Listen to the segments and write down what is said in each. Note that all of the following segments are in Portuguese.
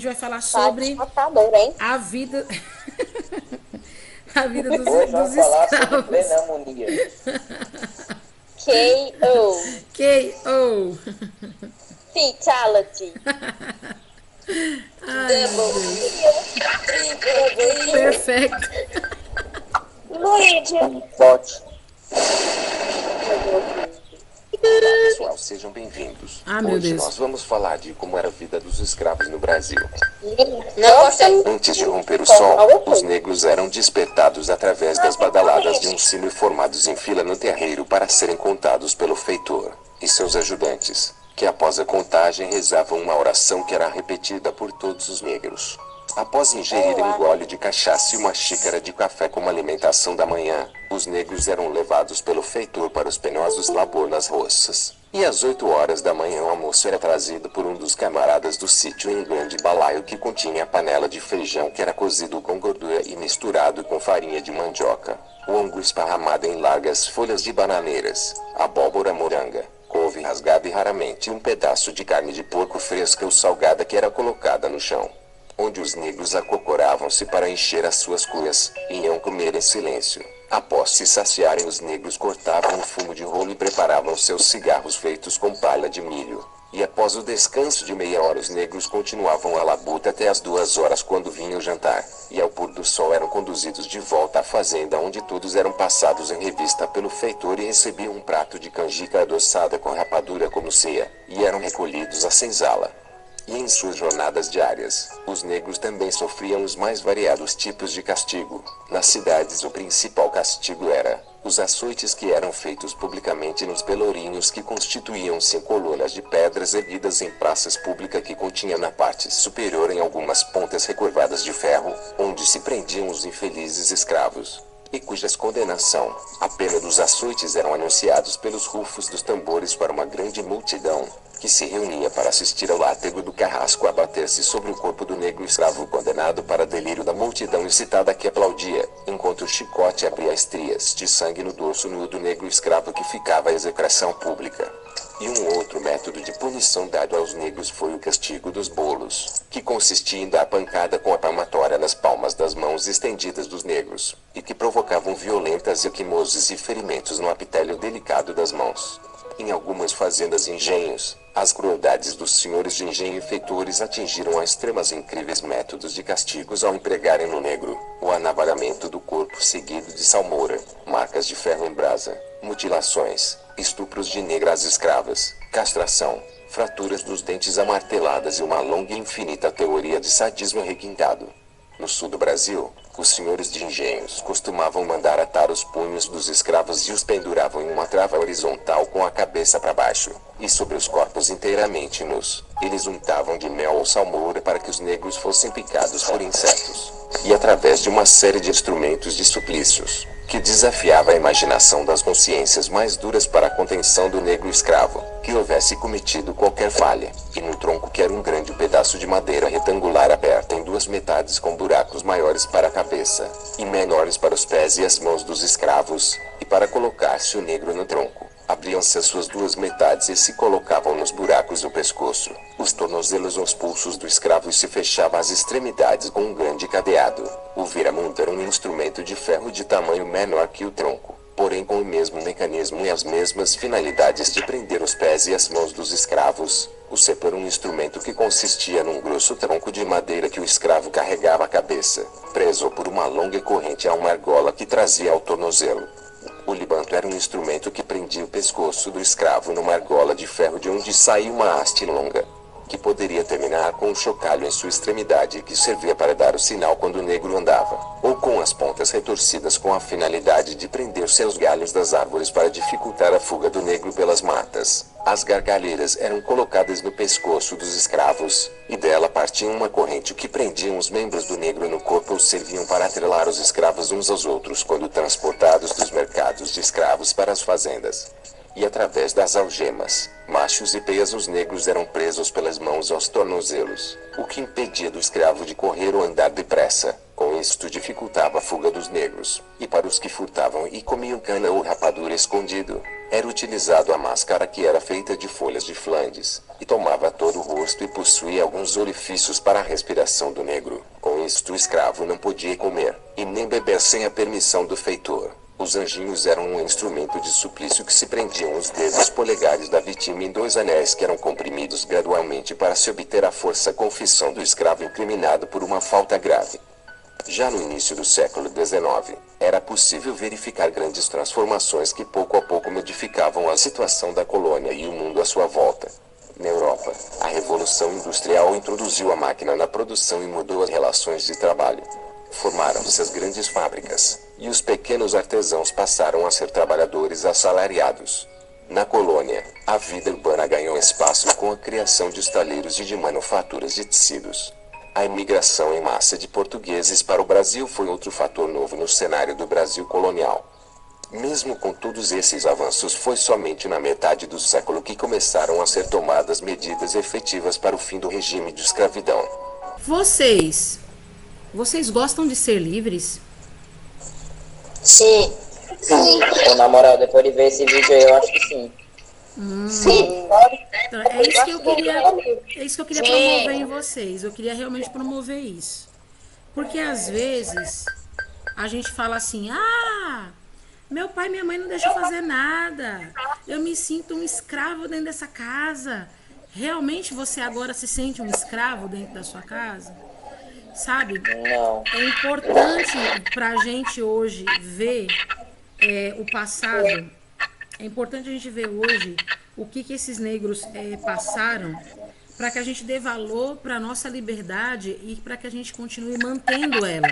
vai falar Tá sobre desmatador, hein? a vida, a vida dos, Hoje dos vamos falar sobre escravos. pneumonia. K.O. K.O. Fatality. Ai, meu Double Deus. kill. Triple kill. Perfeito. Luigi. Pote. Olá pessoal, sejam bem-vindos. Ah, meu Hoje Deus. nós vamos falar de como era a vida dos escravos no Brasil. Não gostei. Antes de romper o sol, os negros eram despertados através das badaladas de um sino e formados em fila no terreiro para serem contados pelo feitor e seus ajudantes, que após a contagem rezavam uma oração que era repetida por todos os negros. Após ingerirem um gole de cachaça e uma xícara de café como alimentação da manhã, os negros eram levados pelo feitor para os penosos labor nas roças. E às 8 horas da manhã o almoço era trazido por um dos camaradas do sítio em um grande balaio que continha a panela de feijão que era cozido com gordura e misturado com farinha de mandioca, o angu esparramado em largas folhas de bananeiras, abóbora moranga, couve rasgada e raramente um pedaço de carne de porco fresca ou salgada que era colocada no chão, onde os negros acocoravam-se para encher as suas cuias, e iam comer em silêncio. Após se saciarem, os negros cortavam o fumo de rolo e preparavam seus cigarros feitos com palha de milho. E após o descanso de meia hora, os negros continuavam a labuta até as 2 horas, quando vinha o jantar, e ao pôr do sol eram conduzidos de volta à fazenda, onde todos eram passados em revista pelo feitor e recebiam um prato de canjica adoçada com rapadura como ceia, e eram recolhidos à senzala. E em suas jornadas diárias, os negros também sofriam os mais variados tipos de castigo. Nas cidades o principal castigo era os açoites, que eram feitos publicamente nos pelourinhos, que constituíam-se em colunas de pedras erguidas em praças públicas, que continha na parte superior em algumas pontas recurvadas de ferro, onde se prendiam os infelizes escravos, e cujas condenação, a pena dos açoites, eram anunciados pelos rufos dos tambores para uma grande multidão, que se reunia para assistir ao látego do carrasco abater-se sobre o corpo do negro escravo condenado, para delírio da multidão excitada que aplaudia, enquanto o chicote abria estrias de sangue no dorso nu do negro escravo, que ficava a execração pública. E um outro método de punição dado aos negros foi o castigo dos bolos, que consistia em dar pancada com a palmatória nas palmas das mãos estendidas dos negros, e que provocavam violentas equimoses e ferimentos no epitélio delicado das mãos. Em algumas fazendas e engenhos, as crueldades dos senhores de engenho e feitores atingiram a extremas incríveis métodos de castigos ao empregarem no negro o anavalhamento do corpo seguido de salmoura, marcas de ferro em brasa, mutilações, estupros de negras escravas, castração, fraturas dos dentes amarteladas e uma longa e infinita teoria de sadismo requintado. No sul do Brasil, os senhores de engenhos costumavam mandar atar os punhos dos escravos e os penduravam em uma trava horizontal com a cabeça para baixo, e sobre os corpos inteiramente nus, eles untavam de mel ou salmoura para que os negros fossem picados por insetos. E através de uma série de instrumentos de suplícios, que desafiava a imaginação das consciências mais duras para a contenção do negro escravo, que houvesse cometido qualquer falha, e num tronco, que era um grande pedaço de madeira retangular aberta em duas metades, com buracos maiores para a cabeça, e menores para os pés e as mãos dos escravos, e para colocar-se o negro no tronco, abriam-se as suas duas metades e se colocavam nos buracos do pescoço, os tornozelos aos pulsos do escravo, e se fechavam as extremidades com um grande cadeado. O viramundo era um instrumento de ferro de tamanho menor que o tronco, porém com o mesmo mecanismo e as mesmas finalidades de prender os pés e as mãos dos escravos. O cepo era um instrumento que consistia num grosso tronco de madeira que o escravo carregava à cabeça, preso por uma longa corrente a uma argola que trazia ao tornozelo. O libanto era um instrumento que prendia o pescoço do escravo numa argola de ferro, de onde saía uma haste longa, que poderia terminar com um chocalho em sua extremidade, que servia para dar o sinal quando o negro andava, ou com as pontas retorcidas com a finalidade de prender-se aos galhos das árvores para dificultar a fuga do negro pelas matas. As gargalheiras eram colocadas no pescoço dos escravos, e dela partia uma corrente que prendiam os membros do negro no corpo, ou serviam para atrelar os escravos uns aos outros quando transportados dos mercados de escravos para as fazendas. E através das algemas, machos e peias, os negros eram presos pelas mãos aos tornozelos, o que impedia do escravo de correr ou andar depressa. Com isto dificultava a fuga dos negros. E para os que furtavam e comiam cana ou rapadura escondido, Era utilizado a máscara, que era feita de folhas de Flandes, e tomava todo o rosto e possuía alguns orifícios para a respiração do negro. Com isto o escravo não podia comer, e nem beber sem a permissão do feitor. Os anjinhos eram um instrumento de suplício que se prendiam os dedos polegares da vítima em 2 anéis que eram comprimidos gradualmente para se obter a força confissão do escravo incriminado por uma falta grave. Já no início do século XIX, era possível verificar grandes transformações que pouco a pouco modificavam a situação da colônia e o mundo à sua volta. Na Europa, a Revolução Industrial introduziu a máquina na produção e mudou as relações de trabalho. Formaram-se as grandes fábricas, e os pequenos artesãos passaram a ser trabalhadores assalariados. Na colônia, a vida urbana ganhou espaço com a criação de estaleiros e de manufaturas de tecidos. A imigração em massa de portugueses para o Brasil foi outro fator novo no cenário do Brasil colonial. Mesmo com todos esses avanços, foi somente na metade do século que começaram a ser tomadas medidas efetivas para o fim do regime de escravidão. Vocês gostam de ser livres? Sim. Sim. Ou, na moral, depois de ver esse vídeo aí, eu acho que sim. Sim. Então, é isso que eu queria promover em vocês. Eu queria realmente promover isso. Porque às vezes a gente fala assim: ah, meu pai e minha mãe não deixam fazer nada. Eu me sinto um escravo dentro dessa casa. Realmente você agora se sente um escravo dentro da sua casa? Sabe? Não. É importante para a gente hoje ver o passado. É importante a gente ver hoje o que esses negros passaram, para que a gente dê valor para a nossa liberdade e para que a gente continue mantendo ela.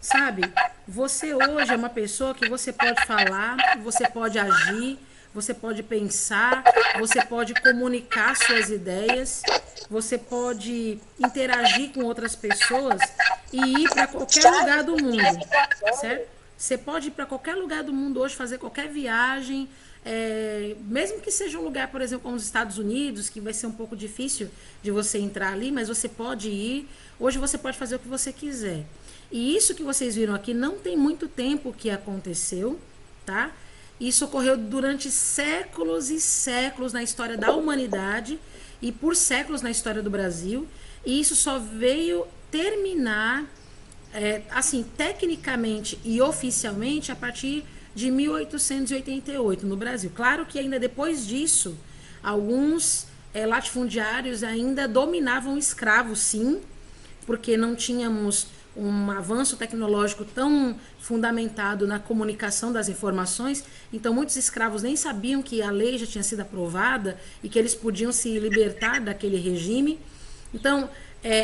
Sabe? Você hoje é uma pessoa que você pode falar, você pode agir, você pode pensar, você pode comunicar suas ideias, você pode interagir com outras pessoas e ir para qualquer lugar do mundo, certo? Você pode ir para qualquer lugar do mundo hoje, fazer qualquer viagem, mesmo que seja um lugar, por exemplo, como os Estados Unidos, que vai ser um pouco difícil de você entrar ali, mas você pode ir. Hoje você pode fazer o que você quiser. E isso que vocês viram aqui não tem muito tempo que aconteceu, tá? Isso ocorreu durante séculos e séculos na história da humanidade e por séculos na história do Brasil. E isso só veio terminar, assim, tecnicamente e oficialmente a partir de 1888 no Brasil. Claro que ainda depois disso, alguns latifundiários ainda dominavam escravos, sim, porque não tínhamos um avanço tecnológico tão fundamentado na comunicação das informações, então muitos escravos nem sabiam que a lei já tinha sido aprovada e que eles podiam se libertar daquele regime. Então,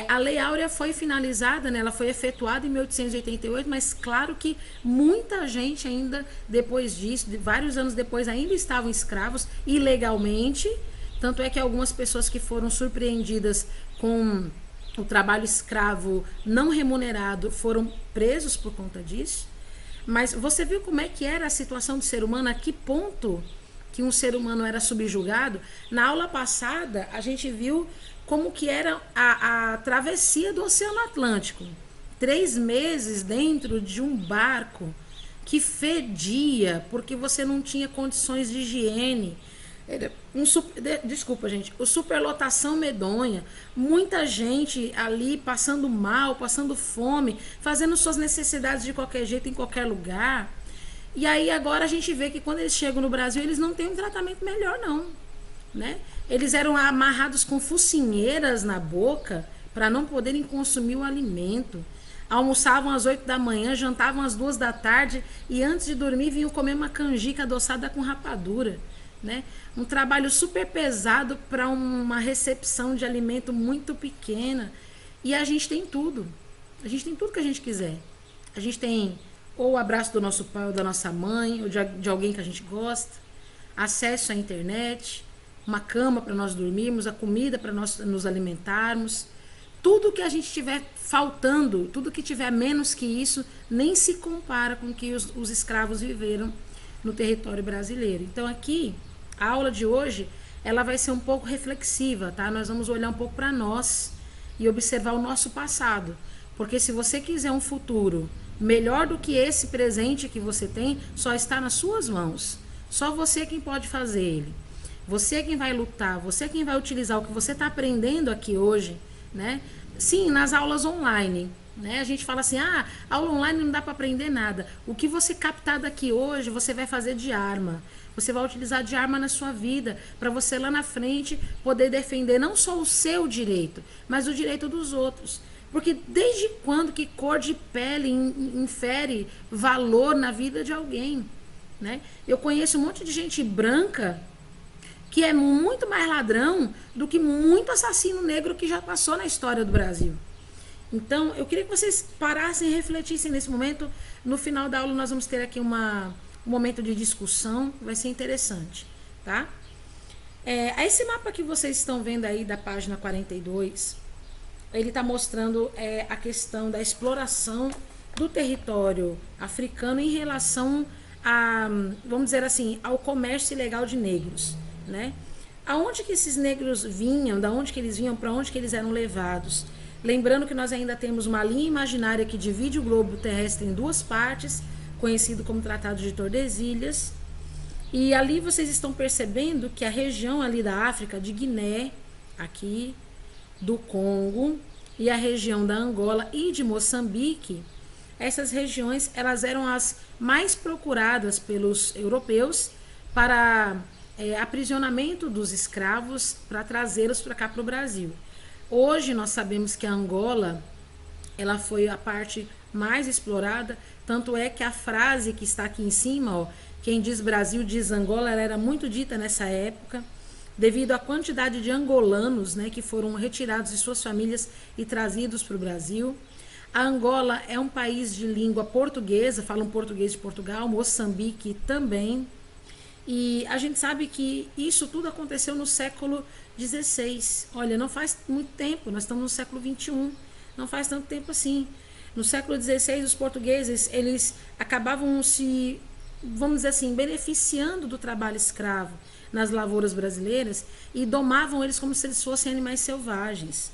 a Lei Áurea foi finalizada, né? Ela foi efetuada em 1888, mas claro que muita gente ainda depois disso, vários anos depois, ainda estavam escravos ilegalmente, tanto é que algumas pessoas que foram surpreendidas com o trabalho escravo não remunerado foram presos por conta disso. Mas você viu como é que era a situação do ser humano, a que ponto que um ser humano era subjugado? Na aula passada, a gente viu como que era a travessia do Oceano Atlântico. 3 meses dentro de um barco que fedia, porque você não tinha condições de higiene. Desculpa, gente. Superlotação medonha. Muita gente ali passando mal, passando fome, fazendo suas necessidades de qualquer jeito, em qualquer lugar. E aí agora a gente vê que quando eles chegam no Brasil, eles não têm um tratamento melhor, não, né? Eles eram amarrados com focinheiras na boca para não poderem consumir o alimento. Almoçavam às 8 da manhã, jantavam às 2 da tarde e antes de dormir vinham comer uma canjica adoçada com rapadura, né? Um trabalho super pesado para uma recepção de alimento muito pequena. E a gente tem tudo. A gente tem tudo que a gente quiser. A gente tem ou o abraço do nosso pai ou da nossa mãe, ou de alguém que a gente gosta, acesso à internet, uma cama para nós dormirmos, a comida para nós nos alimentarmos. Tudo que a gente tiver faltando, tudo que tiver menos que isso, nem se compara com o que os escravos viveram no território brasileiro. Então aqui, a aula de hoje, ela vai ser um pouco reflexiva, tá? Nós vamos olhar um pouco para nós e observar o nosso passado. Porque se você quiser um futuro melhor do que esse presente que você tem, só está nas suas mãos. Só você é quem pode fazer ele. Você é quem vai lutar, você é quem vai utilizar o que você está aprendendo aqui hoje, né? Sim, nas aulas online, né? A gente fala assim, aula online não dá para aprender nada. O que você captar daqui hoje, você vai fazer de arma. Você vai utilizar de arma na sua vida, para você lá na frente poder defender não só o seu direito, mas o direito dos outros. Porque desde quando que cor de pele infere valor na vida de alguém, né? Eu conheço um monte de gente branca que é muito mais ladrão do que muito assassino negro que já passou na história do Brasil. Então, eu queria que vocês parassem e refletissem nesse momento. No final da aula, nós vamos ter aqui um momento de discussão, vai ser interessante, tá? Esse mapa que vocês estão vendo aí da página 42, ele está mostrando a questão da exploração do território africano em relação a, vamos dizer assim, ao comércio ilegal de negros, né? Aonde que esses negros vinham, da onde que eles vinham, para onde que eles eram levados? Lembrando que nós ainda temos uma linha imaginária que divide o globo terrestre em duas partes, conhecido como Tratado de Tordesilhas. E ali vocês estão percebendo que a região ali da África, de Guiné, aqui, do Congo, e a região da Angola e de Moçambique, essas regiões elas eram as mais procuradas pelos europeus para aprisionamento dos escravos, para trazê-los para cá para o Brasil. Hoje nós sabemos que a Angola ela foi a parte mais explorada, tanto é que a frase que está aqui em cima, ó, quem diz Brasil diz Angola, ela era muito dita nessa época, devido à quantidade de angolanos, né, que foram retirados de suas famílias e trazidos para o Brasil. A Angola é um país de língua portuguesa, falam português de Portugal, Moçambique também. E a gente sabe que isso tudo aconteceu no século XVI. Olha, não faz muito tempo, nós estamos no século XXI, não faz tanto tempo assim. No século XVI, os portugueses, eles acabavam se, vamos dizer assim, beneficiando do trabalho escravo nas lavouras brasileiras e domavam eles como se eles fossem animais selvagens.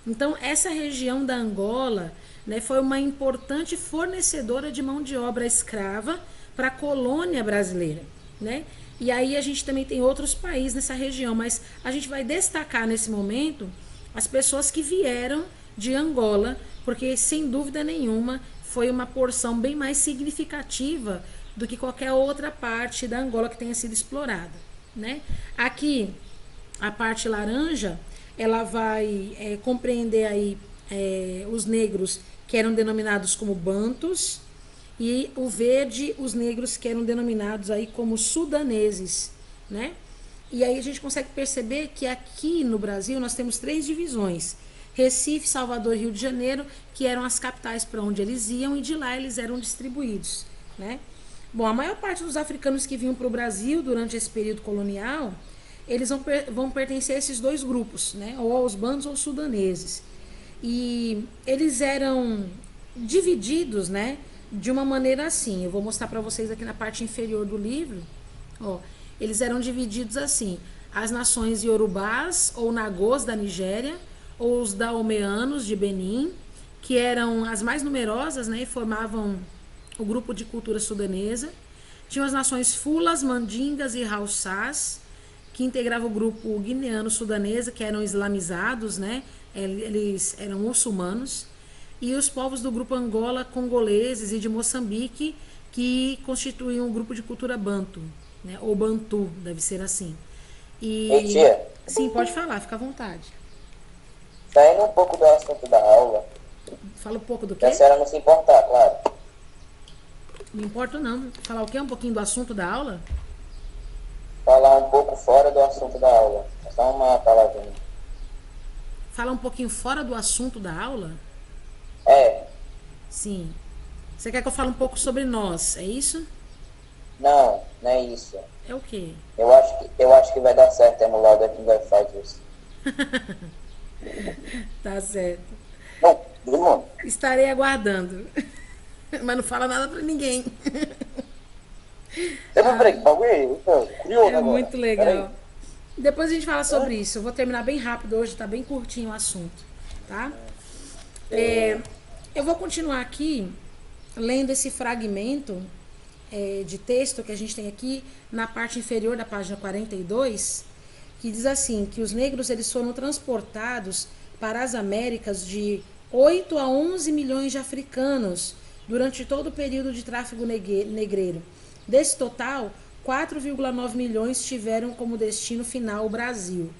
Então, essa região da Angola, né, foi uma importante fornecedora de mão de obra escrava para a colônia brasileira, né? E aí a gente também tem outros países nessa região, mas a gente vai destacar nesse momento as pessoas que vieram de Angola, porque sem dúvida nenhuma foi uma porção bem mais significativa do que qualquer outra parte da Angola que tenha sido explorada, né? Aqui a parte laranja ela vai compreender aí os negros que eram denominados como bantus, e o verde, os negros que eram denominados aí como sudaneses, né? E aí a gente consegue perceber que aqui no Brasil nós temos 3 divisões: Recife, Salvador e Rio de Janeiro, que eram as capitais para onde eles iam, e de lá eles eram distribuídos, né? Bom, a maior parte dos africanos que vinham para o Brasil durante esse período colonial, eles vão pertencer a esses 2 grupos, né? Ou aos bantos ou sudaneses. E eles eram divididos, né, de uma maneira assim. Eu vou mostrar para vocês aqui na parte inferior do livro. Ó, eles eram divididos assim: as nações iorubás ou nagôs da Nigéria, ou os daomeanos de Benin, que eram as mais numerosas, né, e formavam o grupo de cultura sudanesa. Tinham as nações fulas, mandingas e haussás, que integravam o grupo guineano-sudanesa, que eram islamizados, né, eles eram muçulmanos. E os povos do grupo Angola, congoleses e de Moçambique, que constituíam um grupo de cultura banto, né, ou bantu, deve ser assim. E Ei, tia. Sim, pode falar, fica à vontade. Saindo um pouco do assunto da aula, Fala um pouco do se quê? a senhora não se importar, claro. Não importa não. Falar o quê? Um pouquinho do assunto da aula? Falar um pouco fora do assunto da aula. Só uma palavrinha. Falar um pouquinho fora do assunto da aula? Sim. Você quer que eu fale um pouco sobre nós, é isso? Não, não é isso. É o quê? Eu acho que vai dar certo emular aqui vai fazer isso. Tá certo. Não, irmão. Estarei aguardando. Mas não fala nada pra ninguém. Peraí, bagulho aí, eu tô curioso É agora. muito legal. Peraí. Depois a gente fala sobre isso. Eu vou terminar bem rápido hoje, tá bem curtinho o assunto, tá? Eu vou continuar aqui lendo esse fragmento de texto que a gente tem aqui na parte inferior da página 42, que diz assim, que os negros eles foram transportados para as Américas de 8 a 11 milhões de africanos durante todo o período de tráfego negreiro. Desse total, 4,9 milhões tiveram como destino final o Brasil.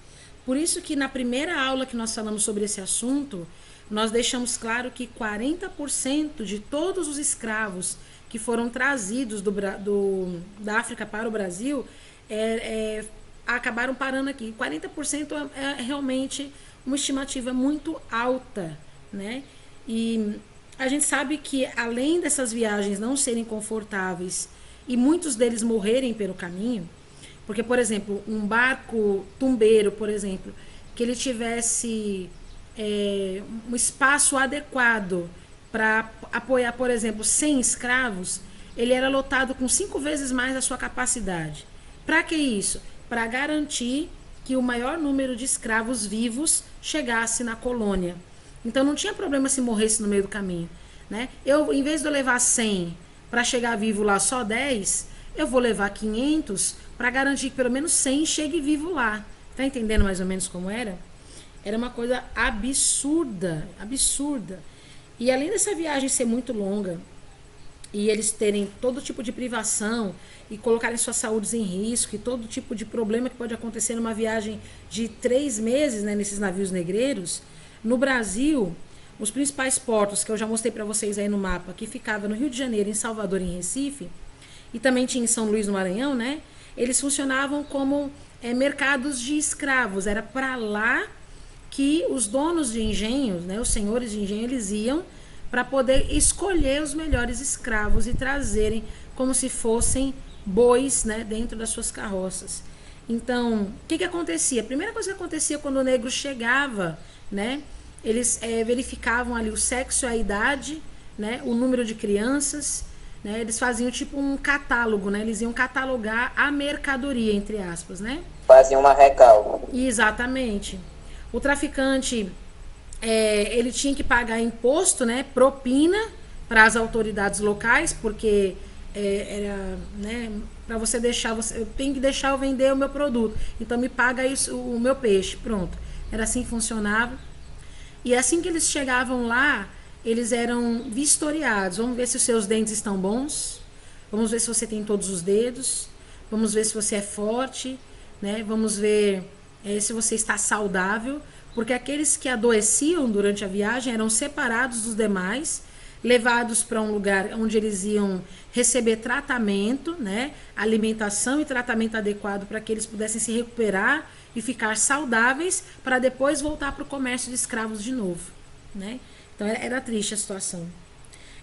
Por isso que na primeira aula que nós falamos sobre esse assunto, nós deixamos claro que 40% de todos os escravos que foram trazidos da África para o Brasil acabaram parando aqui. 40% é realmente uma estimativa muito alta, né? E a gente sabe que além dessas viagens não serem confortáveis e muitos deles morrerem pelo caminho, porque, por exemplo, um barco tumbeiro, por exemplo, que ele tivesse um espaço adequado para apoiar, por exemplo, 100 escravos, ele era lotado com 5 vezes mais a sua capacidade. Para que isso? Para garantir que o maior número de escravos vivos chegasse na colônia. Então não tinha problema se morresse no meio do caminho, né? Em vez de eu levar 100 para chegar vivo lá só 10, eu vou levar 500 para garantir que pelo menos 100 chegue vivo lá. Tá entendendo mais ou menos como era? Era uma coisa absurda, absurda. E além dessa viagem ser muito longa, e eles terem todo tipo de privação, e colocarem suas saúdes em risco, e todo tipo de problema que pode acontecer numa viagem de 3 meses, né, nesses navios negreiros, no Brasil, os principais portos, que eu já mostrei para vocês aí no mapa, que ficava no Rio de Janeiro, em Salvador e em Recife, e também tinha em São Luís, no Maranhão, né? Eles funcionavam como mercados de escravos. Era para lá que os donos de engenhos, né, os senhores de engenho, eles iam para poder escolher os melhores escravos e trazerem como se fossem bois, né, dentro das suas carroças. Então, o que acontecia? A primeira coisa que acontecia quando o negro chegava, né, eles verificavam ali o sexo, a idade, né, o número de crianças, né, eles faziam tipo um catálogo, né, eles iam catalogar a mercadoria, entre aspas, né? Faziam uma recalque. Exatamente. O traficante, ele tinha que pagar imposto, né, propina para as autoridades locais, porque era, né, para você deixar, eu tenho que deixar eu vender o meu produto, então me paga isso, o meu peixe, pronto. Era assim que funcionava. E assim que eles chegavam lá, eles eram vistoriados. Vamos ver se os seus dentes estão bons, vamos ver se você tem todos os dedos, vamos ver se você é forte, né? Vamos ver se você está saudável, porque aqueles que adoeciam durante a viagem eram separados dos demais, levados para um lugar onde eles iam receber tratamento, né? Alimentação e tratamento adequado para que eles pudessem se recuperar e ficar saudáveis para depois voltar para o comércio de escravos de novo, né? Então era triste a situação.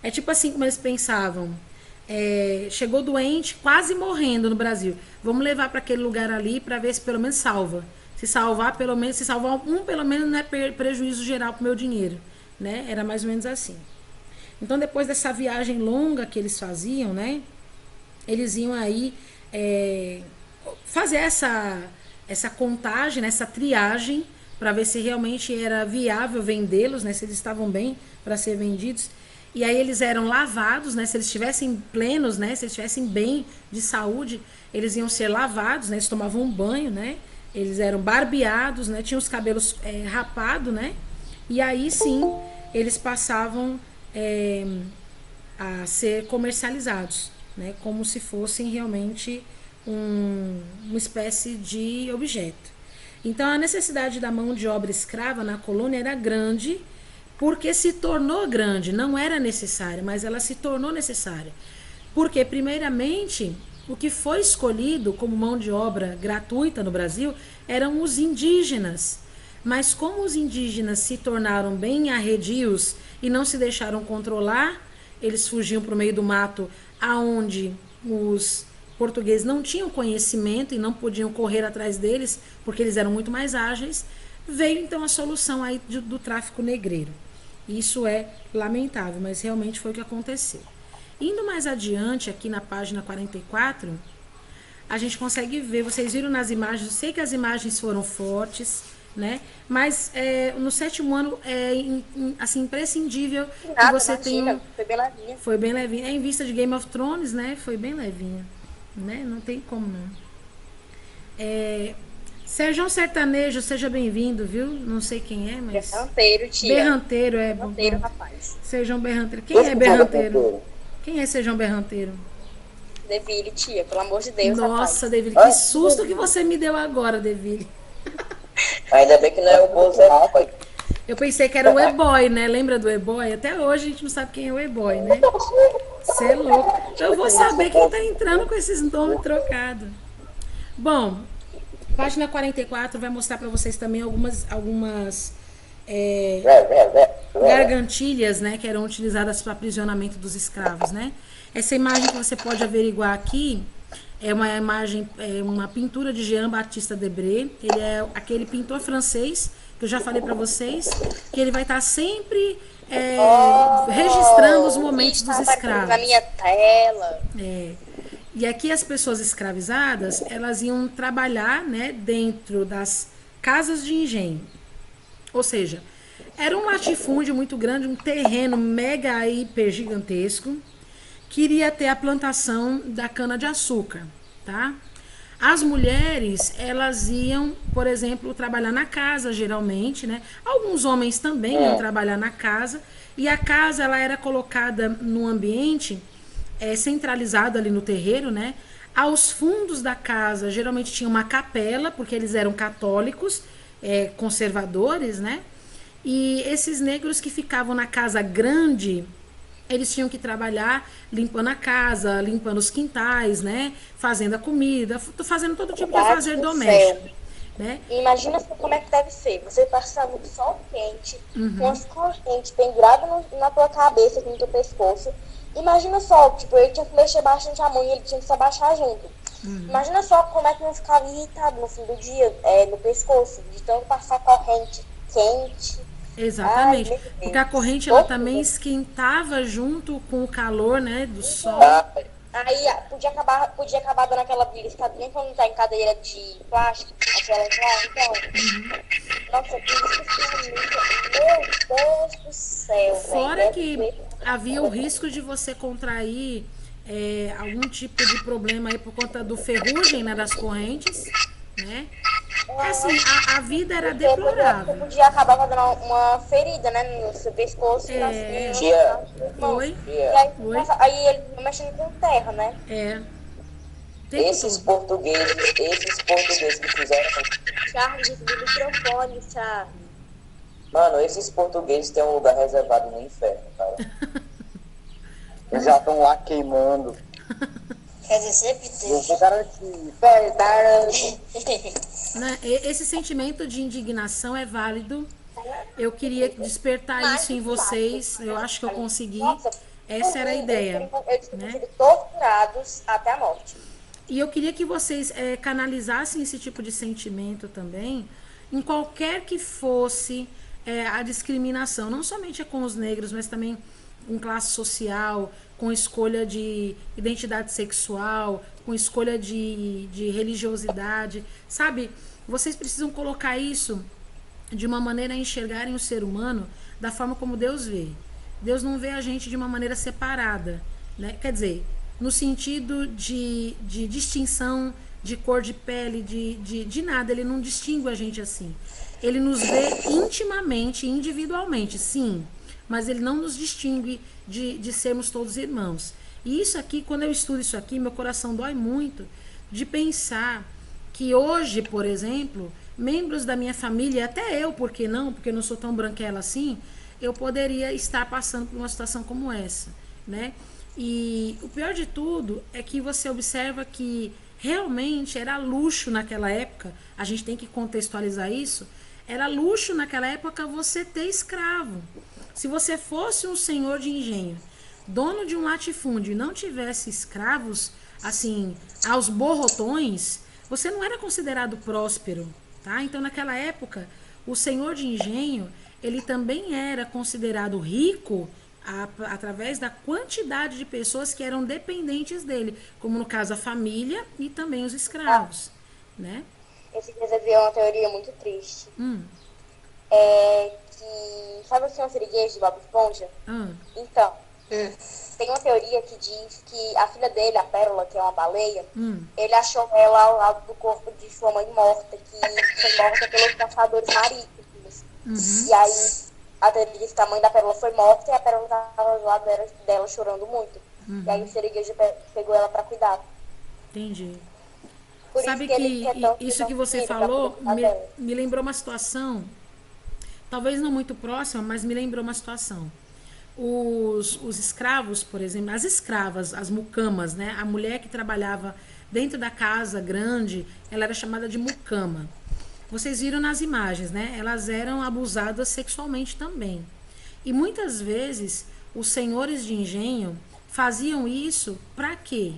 É tipo assim como eles pensavam, chegou doente, quase morrendo no Brasil, vamos levar para aquele lugar ali para ver se pelo menos salva. Se salvar pelo menos, se salvar um, pelo menos não é prejuízo geral para o meu dinheiro, né? Era mais ou menos assim. Então depois dessa viagem longa que eles faziam, né, eles iam aí fazer essa contagem, essa triagem, para ver se realmente era viável vendê-los, né, se eles estavam bem para ser vendidos. E aí eles eram lavados, né, se eles estivessem plenos, né, se eles estivessem bem de saúde, eles iam ser lavados, né, eles tomavam um banho, né, eles eram barbeados, né, tinham os cabelos rapados, né, e aí sim eles passavam a ser comercializados, né, como se fossem realmente uma espécie de objeto. Então a necessidade da mão de obra escrava na colônia era grande, porque se tornou grande, não era necessária, mas ela se tornou necessária. Porque, primeiramente, o que foi escolhido como mão de obra gratuita no Brasil eram os indígenas. Mas como os indígenas se tornaram bem arredios e não se deixaram controlar, eles fugiam para o meio do mato, aonde os portugueses não tinham conhecimento e não podiam correr atrás deles, porque eles eram muito mais ágeis, veio então a solução aí do tráfico negreiro. Isso é lamentável, mas realmente foi o que aconteceu. Indo mais adiante, aqui na página 44, a gente consegue ver, vocês viram nas imagens, eu sei que as imagens foram fortes, né? Mas no 7º ano é assim, imprescindível que Nada, você tenha... Foi bem levinha. Foi bem levinha. Em vista de Game of Thrones, né? Foi bem levinha. Né? Não tem como, não. Sérgio Sertanejo, seja bem-vindo, viu? Não sei quem é, mas... Berranteiro, tia. Berranteiro, Berranteiro, bom. rapaz. Sejam Berranteiro. Quem é Berranteiro? Quem é Sejam Berranteiro? Deville, tia, pelo amor de Deus, Nossa, rapaz. Deville, que susto que você me deu agora, Deville. Ainda bem que não é o Bozo, rapaz. Eu pensei que era o E-Boy, né? Lembra do E-Boy? Até hoje a gente não sabe quem é o E-Boy, né? Você é louco. Eu vou saber quem tá entrando com esses nomes trocados. Bom, página 44 vai mostrar para vocês também algumas gargantilhas, né? Que eram utilizadas para aprisionamento dos escravos, né? Essa imagem que você pode averiguar aqui é uma imagem, uma pintura de Jean Baptiste Debré. Ele é aquele pintor francês que eu já falei para vocês, que ele vai estar sempre registrando os momentos dos escravos. Na minha tela. E aqui as pessoas escravizadas, elas iam trabalhar, né, dentro das casas de engenho. Ou seja, era um latifúndio muito grande, um terreno mega hiper gigantesco, que iria ter a plantação da cana-de-açúcar, tá? As mulheres, elas iam, por exemplo, trabalhar na casa, geralmente, né? Alguns homens também iam trabalhar na casa, e a casa, ela era colocada num ambiente centralizado ali no terreiro, né? Aos fundos da casa, geralmente tinha uma capela, porque eles eram católicos, conservadores, né? E esses negros que ficavam na casa grande, eles tinham que trabalhar limpando a casa, limpando os quintais, né? Fazendo a comida, fazendo todo tipo de fazer doméstico. Né? Imagina como é que deve ser. Você passar no sol quente, com as correntes penduradas na tua cabeça, no teu pescoço. Imagina só, tipo, ele tinha que mexer bastante a mão e ele tinha que se abaixar junto. Imagina só como é que não ficava irritado no fim do dia, no pescoço, de tanto passar corrente quente. Exatamente. Ai, porque a corrente ela também esquentava junto com o calor, né, do sol. Aí podia acabar dando aquela beliscadinha quando tá em cadeira de plástico, aquela então. Nossa, que isso, meu Deus do céu. Fora que havia o risco de você contrair algum tipo de problema aí por conta do ferrugem, né, das correntes, né? Assim, a vida era deplorável. Você podia acabar fazendo uma ferida, né, no seu pescoço. Oi? Aí ele mexendo com terra, né? Esses portugueses que fizeram... Charles, do microfone, Charles. Mano, esses portugueses têm um lugar reservado no inferno, cara. Eles já estão lá queimando. Quer dizer, sempre tem. Eu vou garantir. Verdade. Esse sentimento de indignação é válido. Eu queria despertar isso em vocês. Eu acho que eu consegui. Essa era a ideia. Eles teriam sido torturados até a morte. E eu queria que vocês canalizassem esse tipo de sentimento também em qualquer que fosse a discriminação. Não somente com os negros, mas também com classe social, com escolha de identidade sexual, com escolha de religiosidade, sabe? Vocês precisam colocar isso de uma maneira a enxergarem o ser humano da forma como Deus vê. Deus não vê a gente de uma maneira separada, né? Quer dizer, no sentido de distinção, de cor de pele, de nada, ele não distingue a gente assim. Ele nos vê intimamente, individualmente, sim, mas ele não nos distingue de sermos todos irmãos. E isso aqui, quando eu estudo isso aqui, meu coração dói muito de pensar que hoje, por exemplo, membros da minha família, até eu, por que não? Porque eu não sou tão branquela assim, eu poderia estar passando por uma situação como essa, né? E o pior de tudo é que você observa que realmente era luxo naquela época, a gente tem que contextualizar isso, era luxo naquela época você ter escravo. Se você fosse um senhor de engenho, dono de um latifúndio e não tivesse escravos, assim, aos borrotões, você não era considerado próspero, tá? Então, naquela época, o senhor de engenho, ele também era considerado rico através da quantidade de pessoas que eram dependentes dele, como no caso a família e também os escravos, né? Esse dias eu vi uma teoria muito triste. Hum, Que, sabe assim, um siriguejo de Bob Esponja? hum, Então, tem uma teoria que diz que a filha dele, a Pérola, que é uma baleia, ele achou ela ao lado do corpo de sua mãe morta, que foi morta pelos caçadores marítimos. E aí, a teoria diz que a mãe da Pérola foi morta e a Pérola estava ao lado dela chorando muito. E aí o siriguejo pegou ela para cuidar. entendi. Por Sabe isso que ele quer tanto isso que você filho pra falou poder cuidar dela. me lembrou uma situação, talvez não muito próxima, mas me lembrou uma situação. Os escravos, por exemplo, as escravas, as mucamas, né? A mulher que trabalhava dentro da casa grande, ela era chamada de mucama. Vocês viram nas imagens, né? Elas eram abusadas sexualmente também. E muitas vezes os senhores de engenho faziam isso para quê?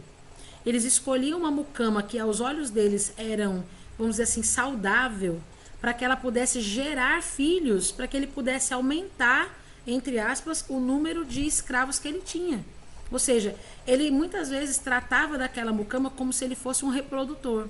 Eles escolhiam uma mucama que aos olhos deles eram, vamos dizer assim, saudável, para que ela pudesse gerar filhos, para que ele pudesse aumentar, entre aspas, o número de escravos que ele tinha. Ou seja, ele muitas vezes tratava daquela mucama como se ele fosse um reprodutor.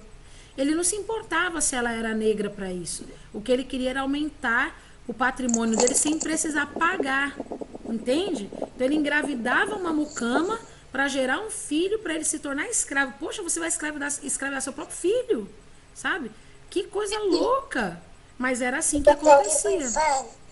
Ele não se importava se ela era negra para isso. O que ele queria era aumentar o patrimônio dele sem precisar pagar. Entende? Então ele engravidava uma mucama para gerar um filho, para ele se tornar escravo. Poxa, você vai escravizar seu próprio filho, sabe? Que coisa louca! Mas era assim que acontecia,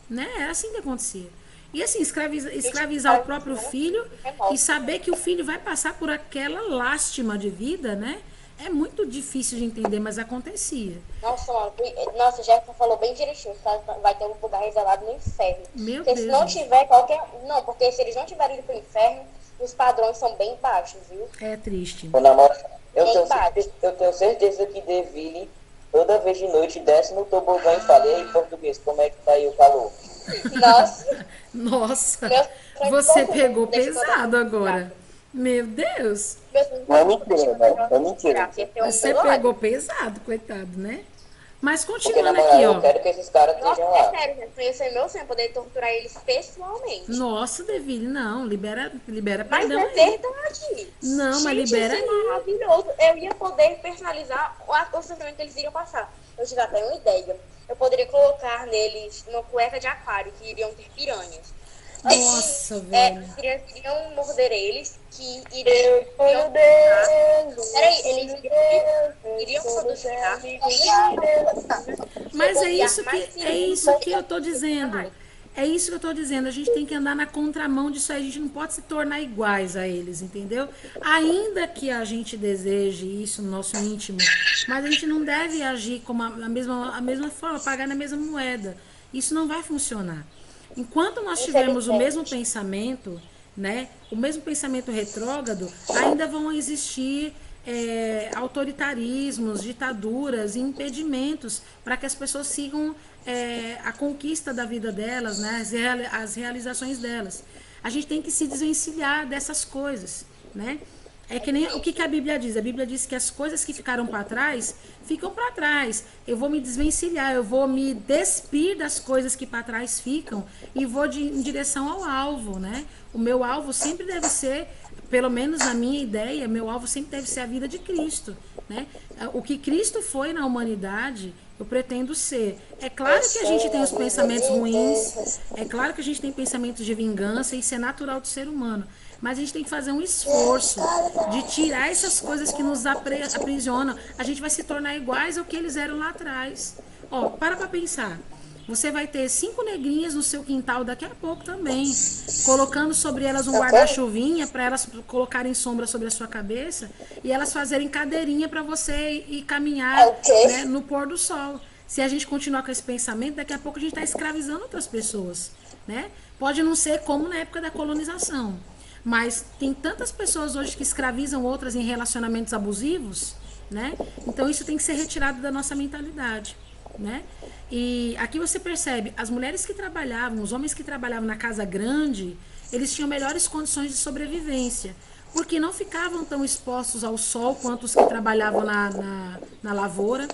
né? Era assim que acontecia. E assim, escravizar o próprio filho e saber que o filho vai passar por aquela lástima de vida, né? É muito difícil de entender, mas acontecia. Nossa, mano, nossa, Jefferson falou bem direitinho, vai ter um lugar reservado no inferno. Meu Porque Deus. se não tiver qualquer... Não, porque se eles não tiverem ido pro inferno, os padrões são bem baixos, viu? É triste. Ô, namorado, eu Bem tenho certeza que Deville, toda vez de noite, desce no tobogã e fala: "E aí, português, como é que tá aí o calor?" Nossa, Nossa, Meu sonho você todo pegou mundo deixa pesado todo mundo agora. Meu Deus, Não é mentira, não. É mentira. você pegou pesado, coitado, né? Mas Porque, continuando namorado, aqui, eu ó. quero que esses caras Nossa, estejam é lá. sério, gente. Esse é meu sonho, poder torturar eles pessoalmente. Nossa, Deville, não, libera Mas perdão é aí. verdade. Não, mas Gente, libera isso é aí. maravilhoso. Eu ia poder personalizar o sofrimento que eles iriam passar. Eu tive até uma ideia. Eu poderia colocar neles uma cueca de aquário, que iriam ter piranhas. Nossa, velho. As piranhas iriam morder eles, que iriam Peraí, eles iriam produzir Mas é bobear isso mais que, é isso que eu tô dizendo. É isso que eu tô dizendo. A gente tem que andar na contramão disso aí. A gente não pode se tornar iguais a eles, entendeu? Ainda que a gente deseje isso no nosso íntimo, mas a gente não deve agir como a mesma forma, pagar na mesma moeda. Isso não vai funcionar. Enquanto nós tivermos o mesmo pensamento, né, o mesmo pensamento retrógrado, ainda vão existir autoritarismos, ditaduras e impedimentos para que as pessoas sigam a conquista da vida delas, né, as realizações delas. A gente tem que se desvencilhar dessas coisas, né? É que nem o que a Bíblia diz. A Bíblia diz que as coisas que ficaram para trás, ficam para trás. Eu vou me desvencilhar, eu vou me despir das coisas que para trás ficam e vou em direção ao alvo, né? O meu alvo sempre deve ser, pelo menos na minha ideia, meu alvo sempre deve ser a vida de Cristo, né? O que Cristo foi na humanidade, eu pretendo ser. É claro que a gente tem os pensamentos ruins, é claro que a gente tem pensamentos de vingança, isso é natural do ser humano. Mas a gente tem que fazer um esforço de tirar essas coisas que nos aprisionam. A gente vai se tornar iguais ao que eles eram lá atrás. Ó, para pensar. Você vai ter 5 negrinhas no seu quintal daqui a pouco também, colocando sobre elas um guarda-chuvinha para elas colocarem sombra sobre a sua cabeça e elas fazerem cadeirinha para você ir caminhar, né, no pôr do sol. Se a gente continuar com esse pensamento, daqui a pouco a gente está escravizando outras pessoas, né? Pode não ser como na época da colonização, mas tem tantas pessoas hoje que escravizam outras em relacionamentos abusivos, né? Então isso tem que ser retirado da nossa mentalidade, né? E aqui você percebe, as mulheres que trabalhavam, os homens que trabalhavam na casa grande, eles tinham melhores condições de sobrevivência, porque não ficavam tão expostos ao sol quanto os que trabalhavam na lavoura.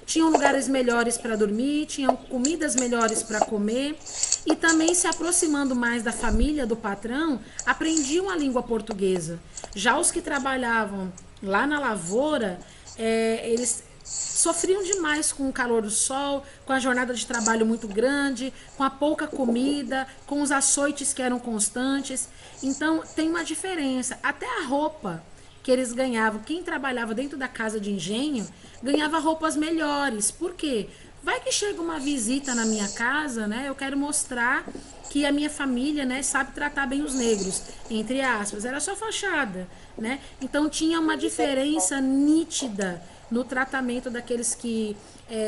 Tinham lugares melhores para dormir, tinham comidas melhores para comer e também, se aproximando mais da família, do patrão, aprendiam a língua portuguesa. Já os que trabalhavam lá na lavoura, eles sofriam demais com o calor do sol, com a jornada de trabalho muito grande, com a pouca comida, com os açoites que eram constantes. Então, tem uma diferença. Até a roupa que eles ganhavam, quem trabalhava dentro da casa de engenho, ganhava roupas melhores. Por quê? Vai que chega uma visita na minha casa, né? Eu quero mostrar que a minha família, né, sabe tratar bem os negros, entre aspas. Era só fachada, né? Então tinha uma diferença nítida no tratamento daqueles que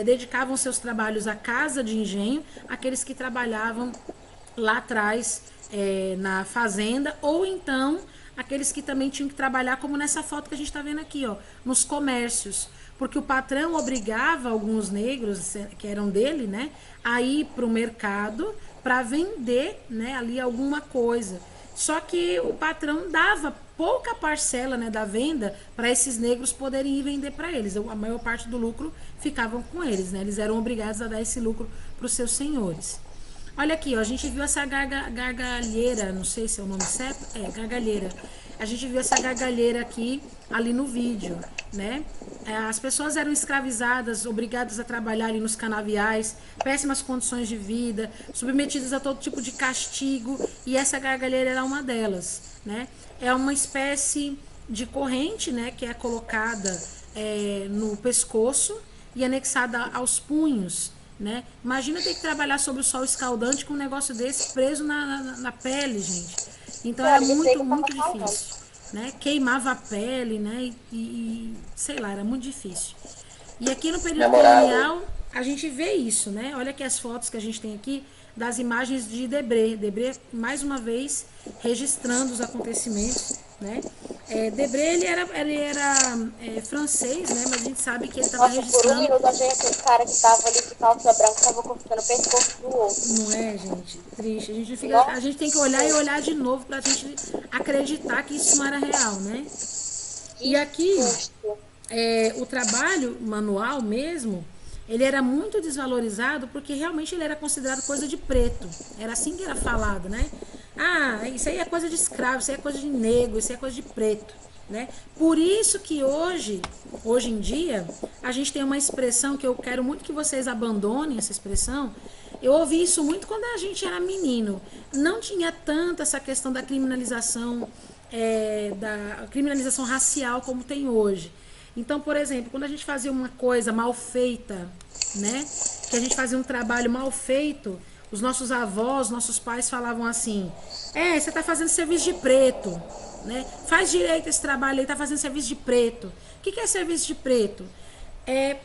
dedicavam seus trabalhos à casa de engenho, aqueles que trabalhavam lá atrás na fazenda, ou então aqueles que também tinham que trabalhar, como nessa foto que a gente está vendo aqui, ó, nos comércios. Porque o patrão obrigava alguns negros, que eram dele, né, a ir para o mercado para vender, né, ali alguma coisa. Só que o patrão dava pouca parcela, né, da venda para esses negros poderem ir vender para eles. A maior parte do lucro ficavam com eles, né? Eles eram obrigados a dar esse lucro para os seus senhores. Olha aqui, ó, a gente viu essa gargalheira, não sei se é o nome certo, gargalheira. A gente viu essa gargalheira aqui, ali no vídeo, né? As pessoas eram escravizadas, obrigadas a trabalhar ali nos canaviais, péssimas condições de vida, submetidas a todo tipo de castigo, e essa gargalheira era uma delas, né? É uma espécie de corrente, né, que é colocada no pescoço e anexada aos punhos, né? Imagina ter que trabalhar sob o sol escaldante com um negócio desse preso na pele, gente. Então era muito difícil, né? Queimava a pele, né? E sei lá, era muito difícil. E aqui no período colonial a gente vê isso, né? Olha aqui as fotos que a gente tem aqui das imagens de Debré. Debré, mais uma vez, registrando os acontecimentos, né? Debré, ele era francês, né? Mas a gente sabe que ele estava registrando... Por um minuto, aquele cara que estava ali de calça branca estava cortando o pescoço do outro. Não é, gente? Triste. A gente tem que olhar e olhar de novo pra gente acreditar que isso não era real, né? E aqui, o trabalho manual mesmo, ele era muito desvalorizado porque realmente ele era considerado coisa de preto. Era assim que era falado, né? Ah, isso aí é coisa de escravo, isso aí é coisa de negro, isso aí é coisa de preto, né? Por isso que hoje em dia, a gente tem uma expressão que eu quero muito que vocês abandonem essa expressão. Eu ouvi isso muito quando a gente era menino. Não tinha tanto essa questão da criminalização racial como tem hoje. Então, por exemplo, quando a gente fazia uma coisa mal feita, né? Que a gente fazia um trabalho mal feito, os nossos avós, nossos pais falavam assim: você tá fazendo serviço de preto, né? Faz direito esse trabalho aí, tá fazendo serviço de preto. O que é serviço de preto?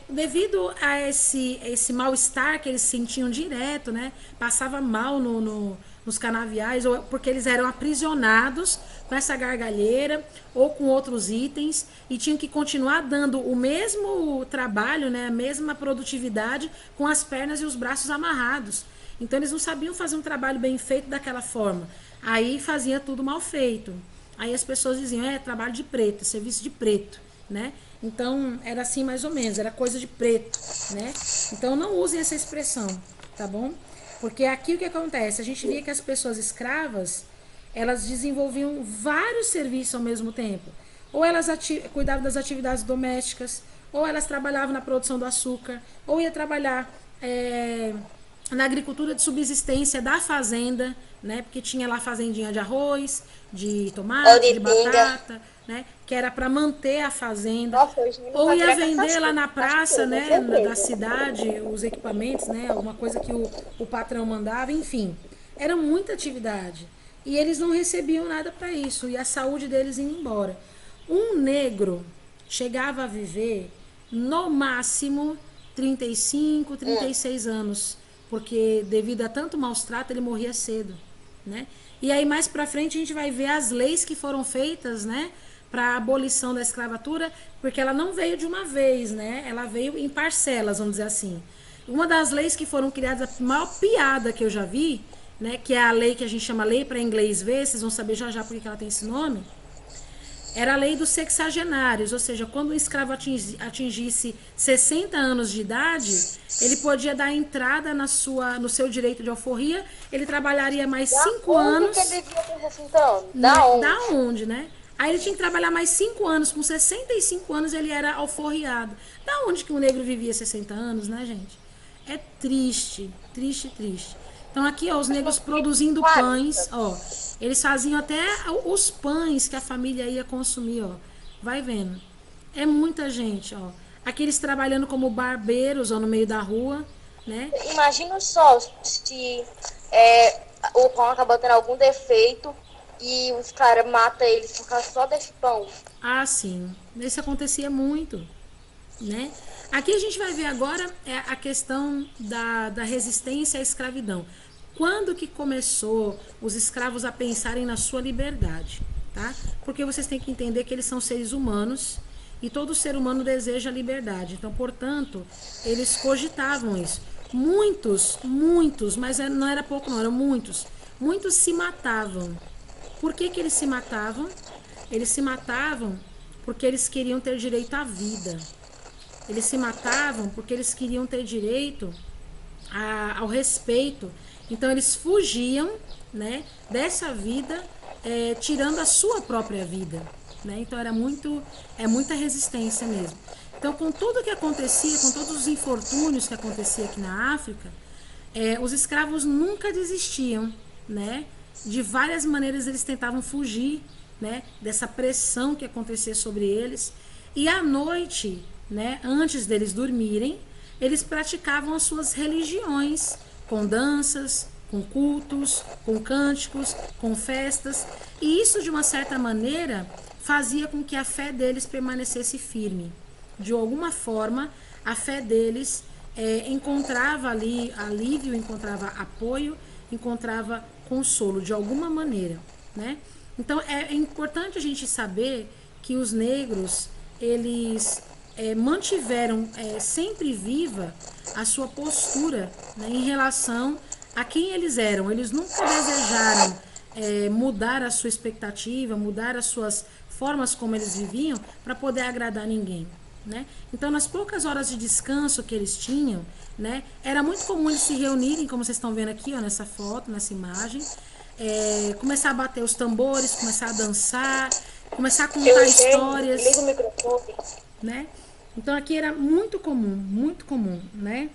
Devido a esse mal-estar que eles sentiam direto, né? Passava mal nos canaviais, ou porque eles eram aprisionados com essa gargalheira ou com outros itens e tinham que continuar dando o mesmo trabalho, né? A mesma produtividade com as pernas e os braços amarrados. Então eles não sabiam fazer um trabalho bem feito daquela forma. Aí fazia tudo mal feito. Aí as pessoas diziam: trabalho de preto, serviço de preto, né? Então era assim mais ou menos, era coisa de preto, né? Então não usem essa expressão, tá bom? Porque aqui o que acontece? A gente via que as pessoas escravas, elas desenvolviam vários serviços ao mesmo tempo. Ou elas cuidavam das atividades domésticas, ou elas trabalhavam na produção do açúcar, ou ia trabalhar na agricultura de subsistência da fazenda, né? Porque tinha lá fazendinha de arroz, de tomate, de batata, né? Que era para manter a fazenda. Nossa, ou ia vender lá na praça, né? Da cidade, os equipamentos, né? Alguma coisa que o patrão mandava, enfim. Era muita atividade. E eles não recebiam nada para isso. E a saúde deles ia embora. Um negro chegava a viver, no máximo, 35, 36 anos. Porque devido a tanto maus trato, ele morria cedo, né? E aí mais pra frente a gente vai ver as leis que foram feitas, né, para a abolição da escravatura, porque ela não veio de uma vez, né? Ela veio em parcelas, vamos dizer assim. Uma das leis que foram criadas, a maior piada que eu já vi, né, que é a lei que a gente chama lei para inglês ver, vocês vão saber já por que ela tem esse nome. Era a lei dos sexagenários, ou seja, quando um escravo atingisse 60 anos de idade, ele podia dar entrada no seu direito de alforria, ele trabalharia mais 5 anos. Que ele devia ter 60 anos? Da onde? Da onde, né? Aí ele tinha que trabalhar mais 5 anos. Com 65 anos ele era alforriado. Da onde que um negro vivia 60 anos, né, gente? É triste, triste, triste. Então aqui, ó, os negros produzindo pães, ó. Eles faziam até os pães que a família ia consumir, ó. Vai vendo. É muita gente, ó. Aqueles trabalhando como barbeiros, ó, no meio da rua, né? Imagina só se o pão acaba tendo algum defeito e os caras matam eles por causa só desse pão. Ah, sim. Isso acontecia muito, né? Aqui a gente vai ver agora a questão da resistência à escravidão. Quando que começou os escravos a pensarem na sua liberdade, tá? Porque vocês têm que entender que eles são seres humanos e todo ser humano deseja liberdade. Então, portanto, eles cogitavam isso. Muitos, mas não era pouco não, eram muitos. Muitos se matavam. Por que eles se matavam? Eles se matavam porque eles queriam ter direito à vida. Eles se matavam porque eles queriam ter direito ao respeito. Então eles fugiam, né, dessa vida, tirando a sua própria vida, né? Então era muita resistência mesmo. Então, com tudo que acontecia, com todos os infortúnios que acontecia aqui na África, os escravos nunca desistiam, né? De várias maneiras eles tentavam fugir, né, dessa pressão que acontecia sobre eles. E à noite, né, antes deles dormirem, eles praticavam as suas religiões, com danças, com cultos, com cânticos, com festas. E isso, de uma certa maneira, fazia com que a fé deles permanecesse firme. De alguma forma, a fé deles encontrava ali alívio, encontrava apoio, encontrava consolo, de alguma maneira, né? Então, é importante a gente saber que os negros, eles mantiveram sempre viva a sua postura, né, em relação a quem eles eram. Eles nunca desejaram mudar a sua expectativa, mudar as suas formas como eles viviam para poder agradar ninguém, né? Então, nas poucas horas de descanso que eles tinham, né, era muito comum eles se reunirem, como vocês estão vendo aqui, ó, nessa foto, nessa imagem, começar a bater os tambores, começar a dançar, começar a contar histórias, liga o microfone, né? Então aqui era muito comum, né?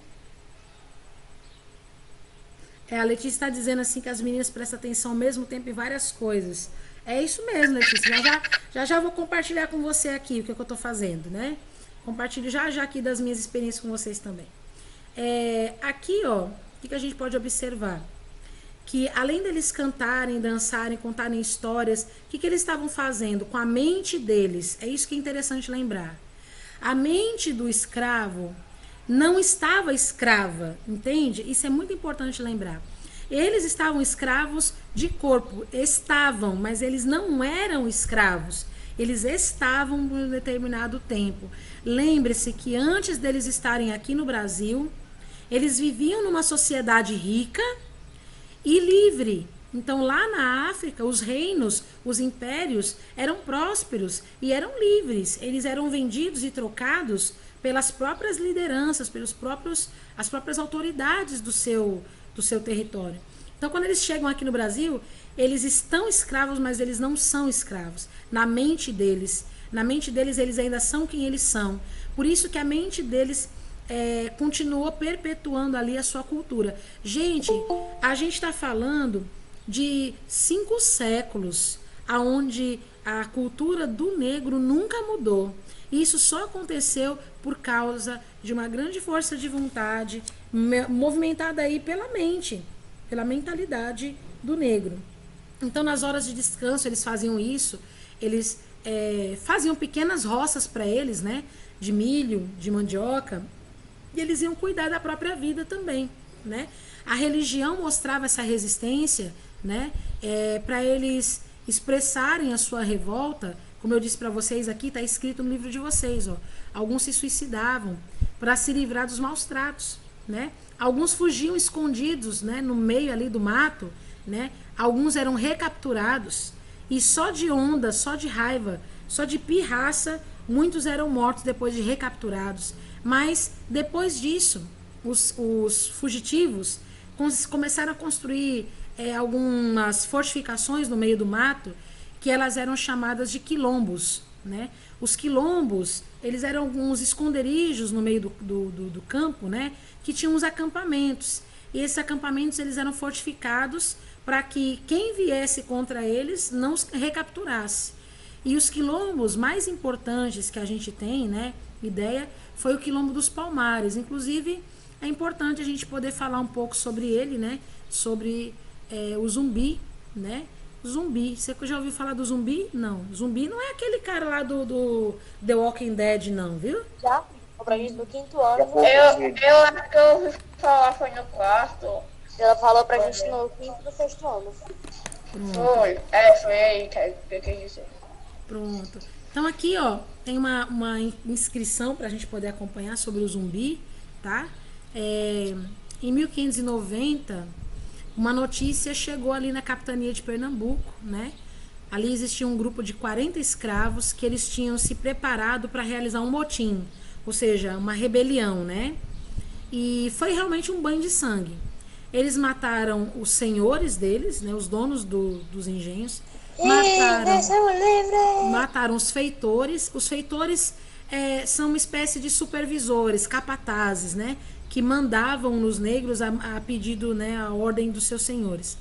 A Letícia está dizendo assim que as meninas prestam atenção ao mesmo tempo em várias coisas. É isso mesmo, Letícia. Já vou compartilhar com você aqui o que eu estou fazendo, né? Compartilho já aqui das minhas experiências com vocês também. Aqui, ó, o que a gente pode observar? Que além deles cantarem, dançarem, contarem histórias, o que eles estavam fazendo com a mente deles? É isso que é interessante lembrar. A mente do escravo não estava escrava, entende? Isso é muito importante lembrar. Eles estavam escravos de corpo, mas eles não eram escravos. Eles estavam por um determinado tempo. Lembre-se que antes deles estarem aqui no Brasil, eles viviam numa sociedade rica e livre. Então, lá na África, os reinos, os impérios eram prósperos e eram livres. Eles eram vendidos e trocados pelas próprias lideranças, as próprias autoridades do seu território. Então, quando eles chegam aqui no Brasil, eles estão escravos, mas eles não são escravos. Na mente deles, eles ainda são quem eles são. Por isso que a mente deles continuou perpetuando ali a sua cultura. Gente, a gente está falando de 5 séculos onde a cultura do negro nunca mudou. E isso só aconteceu por causa de uma grande força de vontade movimentada aí pela mente, pela mentalidade do negro. Então, nas horas de descanso, eles faziam isso, eles faziam pequenas roças para eles, né, de milho, de mandioca, e eles iam cuidar da própria vida também, né? A religião mostrava essa resistência, né, para eles expressarem a sua revolta. Como eu disse para vocês aqui, está escrito no livro de vocês, ó. Alguns se suicidavam para se livrar dos maus tratos, né? Alguns fugiam escondidos, né, no meio ali do mato, né? Alguns eram recapturados e só de onda, só de raiva, só de pirraça, muitos eram mortos depois de recapturados. Mas depois disso, os fugitivos começaram a construir algumas fortificações no meio do mato que elas eram chamadas de quilombos, né? Os quilombos, eles eram alguns esconderijos no meio do campo, né? Que tinham uns acampamentos. E esses acampamentos, eles eram fortificados para que quem viesse contra eles não os recapturasse. E os quilombos mais importantes que a gente tem, né? Ideia, foi o quilombo dos Palmares. Inclusive, é importante a gente poder falar um pouco sobre ele, né? Sobre o Zumbi, né? Zumbi. Você já ouviu falar do Zumbi? Não. Zumbi não é aquele cara lá do The Walking Dead, não, viu? Já, pra gente no 5º ano. Eu acho que eu ouvi falar, foi no quarto. Ela falou pra gente no 5º e 6º ano. Foi. Foi aí que eu quis dizer. Pronto. Então aqui, ó, tem uma inscrição pra gente poder acompanhar sobre o Zumbi, tá? Em 1590, uma notícia chegou ali na capitania de Pernambuco, né? Ali existia um grupo de 40 escravos que eles tinham se preparado para realizar um motim, ou seja, uma rebelião, né? E foi realmente um banho de sangue. Eles mataram os senhores deles, né? Os donos dos engenhos. Mataram os feitores. Os feitores são uma espécie de supervisores, capatazes, né? Que mandavam nos negros a pedido, né, a ordem dos seus senhores.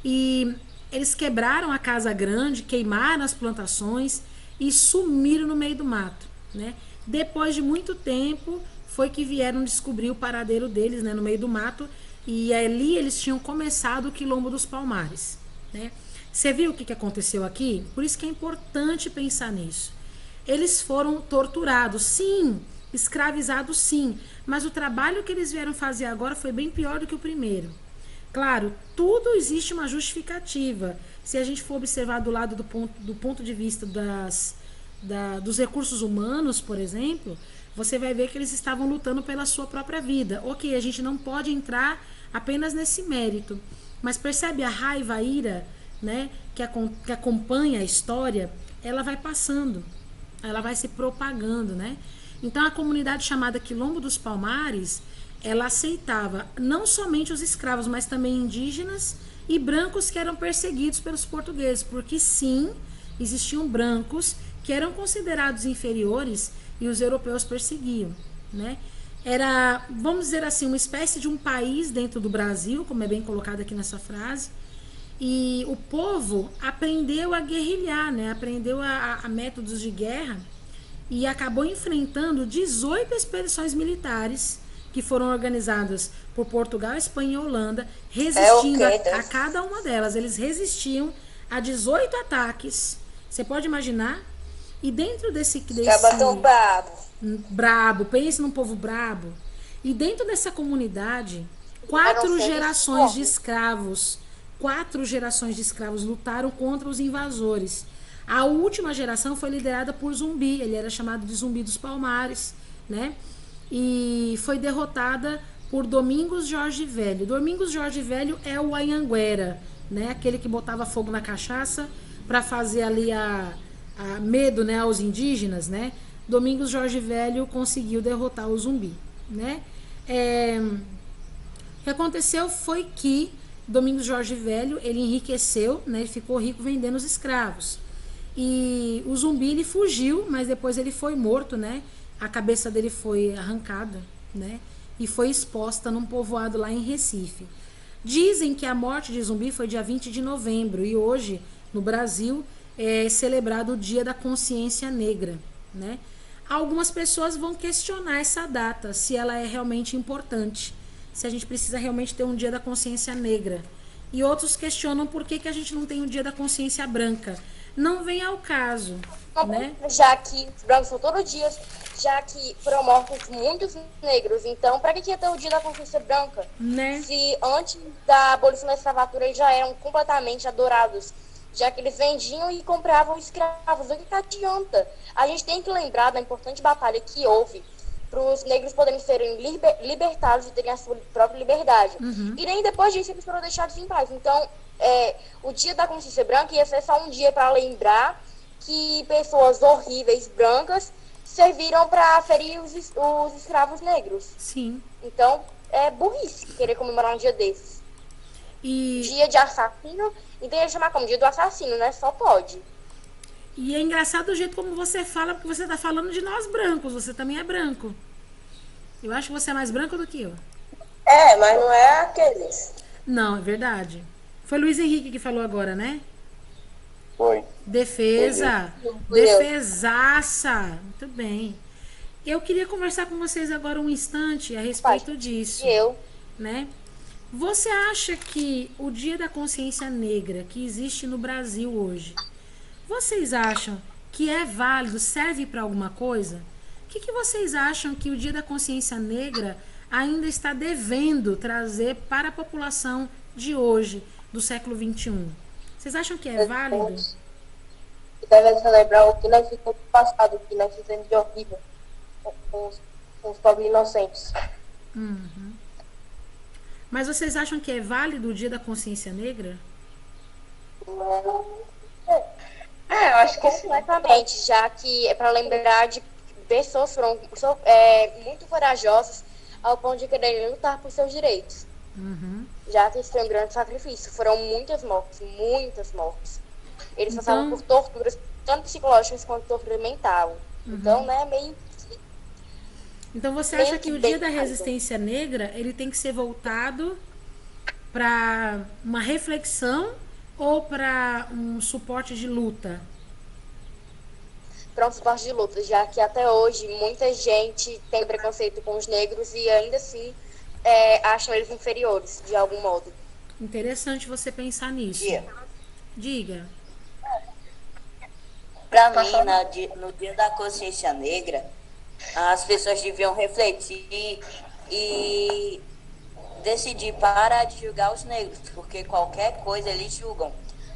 E eles quebraram a casa grande, queimaram as plantações e sumiram no meio do mato, né? Depois de muito tempo foi que vieram descobrir o paradeiro deles, né, no meio do mato, e ali eles tinham começado o quilombo dos Palmares, né? Você viu o que aconteceu aqui? Por isso que é importante pensar nisso. Eles foram torturados, sim, escravizados, sim, mas o trabalho que eles vieram fazer agora foi bem pior do que o primeiro. Claro, tudo existe uma justificativa. Se a gente for observar do lado do ponto de vista dos recursos humanos, por exemplo, você vai ver que eles estavam lutando pela sua própria vida. Ok, a gente não pode entrar apenas nesse mérito, mas percebe a raiva, a ira, né, que acompanha a história, ela vai passando, ela vai se propagando, né? Então a comunidade chamada Quilombo dos Palmares, ela aceitava não somente os escravos, mas também indígenas e brancos que eram perseguidos pelos portugueses, porque sim, existiam brancos que eram considerados inferiores e os europeus perseguiam, né? Era, vamos dizer assim, uma espécie de um país dentro do Brasil, como é bem colocado aqui nessa frase, e o povo aprendeu a guerrilhar, né? Aprendeu a métodos de guerra e acabou enfrentando 18 expedições militares que foram organizadas por Portugal, Espanha e Holanda, resistindo a cada uma delas. Eles resistiam a 18 ataques. Você pode imaginar? E dentro desse brabo, pense num povo brabo. E dentro dessa comunidade, 4 gerações de escravos lutaram contra os invasores. A última geração foi liderada por Zumbi, ele era chamado de Zumbi dos Palmares, né? E foi derrotada por Domingos Jorge Velho. Domingos Jorge Velho é o Anhanguera, né? Aquele que botava fogo na cachaça para fazer ali a medo, né, aos indígenas, né? Domingos Jorge Velho conseguiu derrotar o Zumbi, né? O que aconteceu foi que Domingos Jorge Velho, ele enriqueceu, né? Ele ficou rico vendendo os escravos. E o Zumbi, ele fugiu, mas depois ele foi morto, né? A cabeça dele foi arrancada, né? E foi exposta num povoado lá em Recife. Dizem que a morte de Zumbi foi dia 20 de novembro e hoje, no Brasil, é celebrado o Dia da Consciência Negra, né? Algumas pessoas vão questionar essa data, se ela é realmente importante, se a gente precisa realmente ter um Dia da Consciência Negra. E outros questionam por que a gente não tem um Dia da Consciência Branca. Não vem ao caso, né? Já que os brancos são todo dia, já que foram mortos muitos negros, então para que ia ter o Dia da Consciência Branca? Né? Se antes da abolição da escravatura eles já eram completamente adorados, já que eles vendiam e compravam escravos. O que adianta? A gente tem que lembrar da importante batalha que houve para os negros poderem serem libertados e terem a sua própria liberdade. Uhum. E nem depois disso eles foram deixados em paz. Então, o Dia da Consciência Branca ia ser só um dia para lembrar que pessoas horríveis brancas serviram para ferir os escravos negros. Sim. Então, é burrice querer comemorar um dia desses. E Dia de assassino, então ia chamar como Dia do Assassino, né? Só pode. E é engraçado o jeito como você fala, porque você tá falando de nós brancos, você também é branco. Eu acho que você é mais branco do que eu. É, mas não é aqueles. Não, é verdade. Foi Luiz Henrique que falou agora, né? Foi. Defesa. Fui eu. Defesaça. Muito bem. Eu queria conversar com vocês agora um instante a respeito disso, E eu. né? Você acha que o Dia da Consciência Negra que existe no Brasil hoje, vocês acham que é válido, serve para alguma coisa? O que vocês acham que o Dia da Consciência Negra ainda está devendo trazer para a população de hoje, do século XXI? Vocês acham que é válido? E deve celebrar o que nós fizemos no passado, o que nós fizemos de horrível com os pobres inocentes. Mas vocês acham que é válido o Dia da Consciência Negra? Eu acho que sim. Completamente, já que é para lembrar de pessoas que foram muito corajosas ao ponto de querer lutar por seus direitos. Já que isso foi um grande sacrifício. Foram muitas mortes, muitas mortes. Eles passavam por torturas, tanto psicológicas quanto tortura mental. Então, né, meio... Então você acha que o Dia da Resistência Negra ele tem que ser voltado para uma reflexão ou para um suporte de luta? Para um suporte de luta, já que até hoje muita gente tem preconceito com os negros e ainda assim acham eles inferiores, de algum modo. Interessante você pensar nisso. Diga. Para mim, no Dia da Consciência Negra, as pessoas deviam refletir e decidir parar de julgar os negros, porque qualquer coisa eles julgam.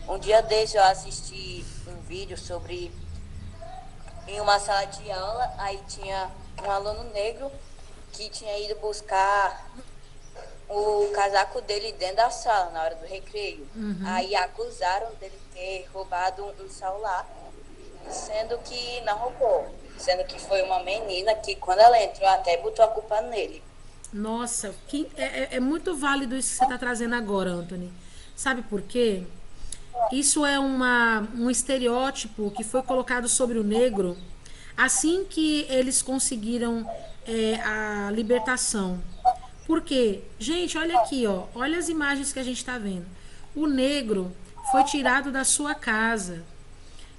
Um dia desse eu assisti um vídeo sobre, em uma sala de aula, aí tinha um aluno negro que tinha ido buscar o casaco dele dentro da sala, na hora do recreio. Aí acusaram dele ter roubado um celular, sendo que não roubou. Sendo que foi uma menina que, quando ela entrou, até botou a culpa nele. Nossa, é muito válido isso que você está trazendo agora, Anthony. Sabe por quê? Isso é um estereótipo que foi colocado sobre o negro assim que eles conseguiram a libertação. Por quê? Gente, olha aqui, ó, olha as imagens que a gente está vendo. O negro foi tirado da sua casa.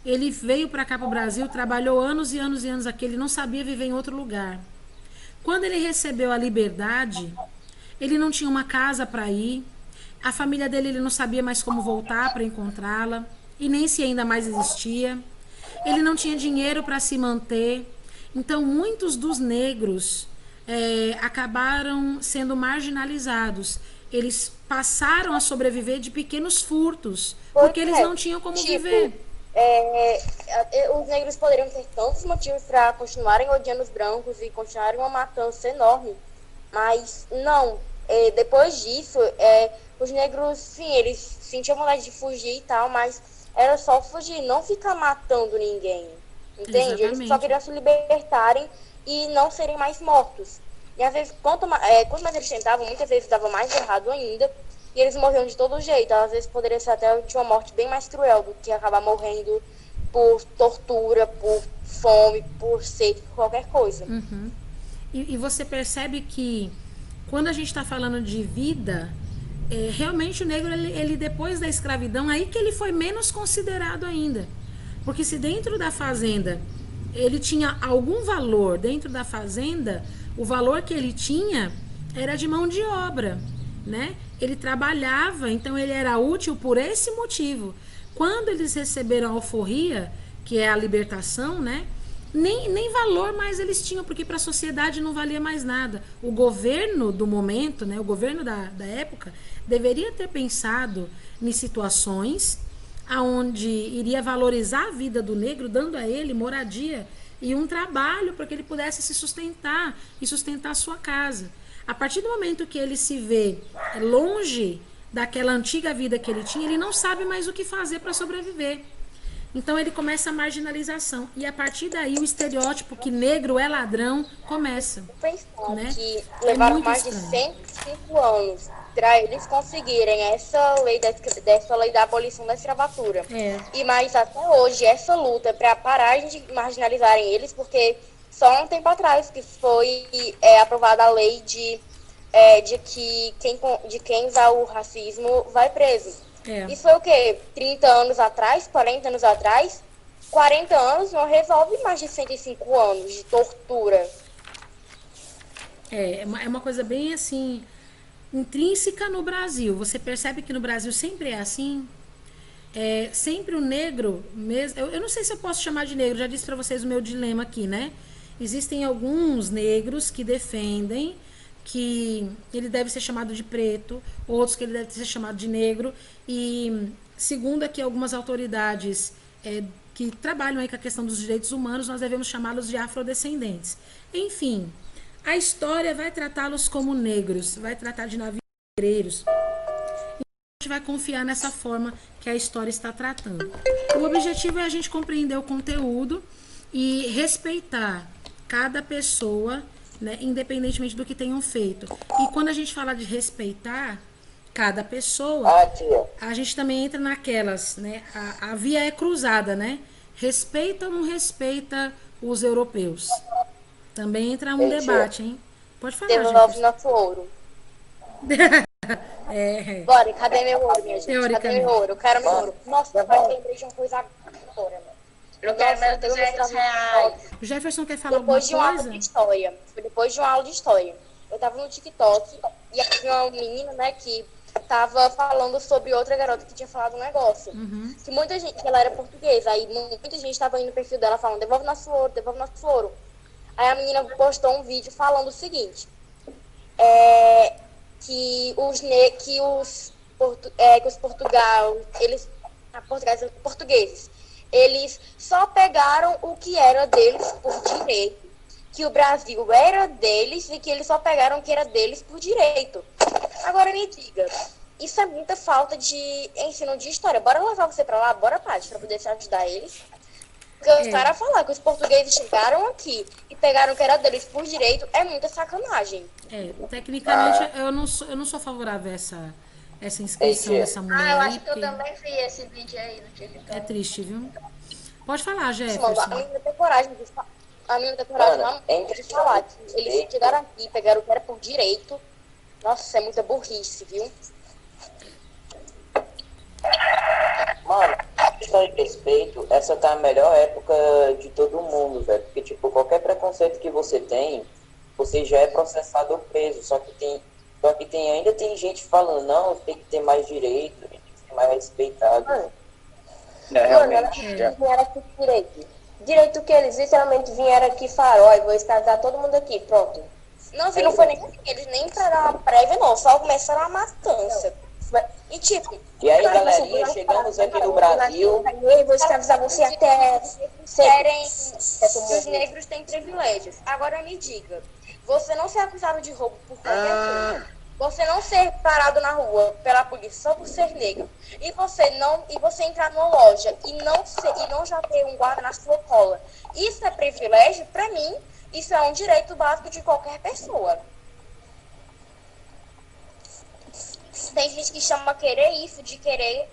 Ele veio para cá para o Brasil, trabalhou anos e anos e anos aqui, ele não sabia viver em outro lugar. Quando ele recebeu a liberdade, ele não tinha uma casa para ir, a família dele ele não sabia mais como voltar para encontrá-la, e nem se ainda mais existia. Ele não tinha dinheiro para se manter. Então, muitos dos negros acabaram sendo marginalizados. Eles passaram a sobreviver de pequenos furtos, porque eles não tinham como viver. Os negros poderiam ter tantos motivos para continuarem odiando os brancos e continuarem uma matança enorme, mas não. Depois disso, os negros, sim, eles sentiam vontade de fugir e tal, mas era só fugir, não ficar matando ninguém, entende? Exatamente. Eles só queriam se libertarem e não serem mais mortos. E às vezes, quanto mais eles tentavam, muitas vezes dava mais errado ainda. E eles morriam de todo jeito. Às vezes poderia ser até de uma morte bem mais cruel do que acabar morrendo por tortura, por fome, por sede, por qualquer coisa. E você percebe que quando a gente está falando de vida, realmente o negro, ele depois da escravidão, aí que ele foi menos considerado ainda. Porque se dentro da fazenda ele tinha algum valor, dentro da fazenda, o valor que ele tinha era de mão de obra, né? Ele trabalhava, então ele era útil por esse motivo. Quando eles receberam a alforria, que é a libertação, né? Nem valor mais eles tinham, porque para a sociedade não valia mais nada. O governo do momento, né? O governo da época, deveria ter pensado em situações onde iria valorizar a vida do negro, dando a ele moradia e um trabalho para que ele pudesse se sustentar e sustentar a sua casa. A partir do momento que ele se vê longe daquela antiga vida que ele tinha, ele não sabe mais o que fazer para sobreviver. Então ele começa a marginalização. E a partir daí o estereótipo que negro é ladrão começa. Pensar Né? que É levaram muito mais de estranho. 105 anos para eles conseguirem dessa lei da abolição da escravatura. É. E mais até hoje, essa luta para parar de marginalizarem eles, porque só um tempo atrás que foi aprovada a lei de que quem usar o racismo vai preso. É. Isso foi o quê? 30 anos atrás? 40 anos atrás? 40 anos não resolve mais de 105 anos de tortura. É uma coisa bem assim, intrínseca no Brasil. Você percebe que no Brasil sempre é assim. Sempre o negro, mesmo, eu não sei se eu posso chamar de negro, já disse para vocês o meu dilema aqui, né? Existem alguns negros que defendem que ele deve ser chamado de preto, outros que ele deve ser chamado de negro, e segundo aqui algumas autoridades que trabalham aí com a questão dos direitos humanos, nós devemos chamá-los de afrodescendentes. Enfim, a história vai tratá-los como negros, vai tratar de negreiros. A gente vai confiar nessa forma que a história está tratando. O objetivo é a gente compreender o conteúdo e respeitar cada pessoa, né, independentemente do que tenham feito. E quando a gente fala de respeitar cada pessoa, a gente também entra naquelas, né? A via é cruzada, né? Respeita ou não respeita os europeus? Também entra um debate, hein? Pode falar, Devolve nosso ouro. Bora, cadê meu ouro, minha gente? Cadê meu ouro? Eu quero meu ouro. Nossa, eu lembrei de uma coisa agora, mano. Eu quero meus 200 reais. O Jefferson quer falar alguma coisa? Foi depois de uma aula de história. Eu tava no TikTok e havia uma menina, né, que tava falando sobre outra garota que tinha falado um negócio. Que muita gente, ela era portuguesa, aí muita gente tava indo no perfil dela falando, devolve nosso ouro, devolve nosso ouro. Aí a menina postou um vídeo falando o seguinte, que os portugueses, eles só pegaram o que era deles por direito, que o Brasil era deles e que eles só pegaram o que era deles por direito. Agora me diga, isso é muita falta de ensino de história. Bora levar você pra lá, bora, Paty, pra poder te ajudar eles. Porque os caras falaram que os portugueses chegaram aqui e pegaram o que era deles por direito, é muita sacanagem. Tecnicamente, eu não sou favorável a essa inscrição dessa mulher. Eu acho que eu também vi esse vídeo aí no TikTok. É triste, viu? Pode falar, Jefferson. A menina tem coragem de falar. A menina tem coragem de falar que eles chegaram aqui e pegaram o que era por direito. Nossa, é muita burrice, viu? Mano, questão de respeito, essa tá a melhor época de todo mundo, velho. Porque, tipo, qualquer preconceito que você tem, você já é processado ou preso. Ainda tem gente falando, não, tem que ter mais direito, tem que ser mais respeitado. Realmente. Vieram aqui direito. Direito que eles literalmente vieram aqui, falaram, ó, vou escravizar todo mundo aqui, pronto. Não, não foi nem eles nem pra dar uma prévia, não, só começaram a matança. E tipo... E aí, galerinha, chegamos aqui no Brasil... Eu vou escravizar você até... Querem que os negros têm privilégios. Agora me diga, você não ser acusado de roubo por qualquer coisa, você não ser parado na rua pela polícia só por ser negro, e você entrar numa loja e não já ter um guarda na sua cola, isso é privilégio? Pra mim, isso é um direito básico de qualquer pessoa. Tem gente que chama querer isso de querer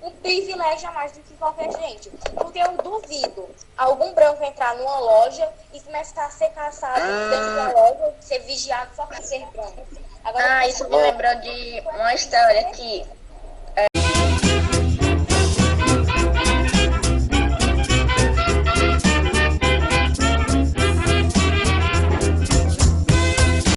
um privilégio a mais do que qualquer gente. Porque eu duvido algum branco entrar numa loja e começar a ser caçado dentro da loja, ser vigiado só por ser branco. Agora, isso me lembrou de uma história que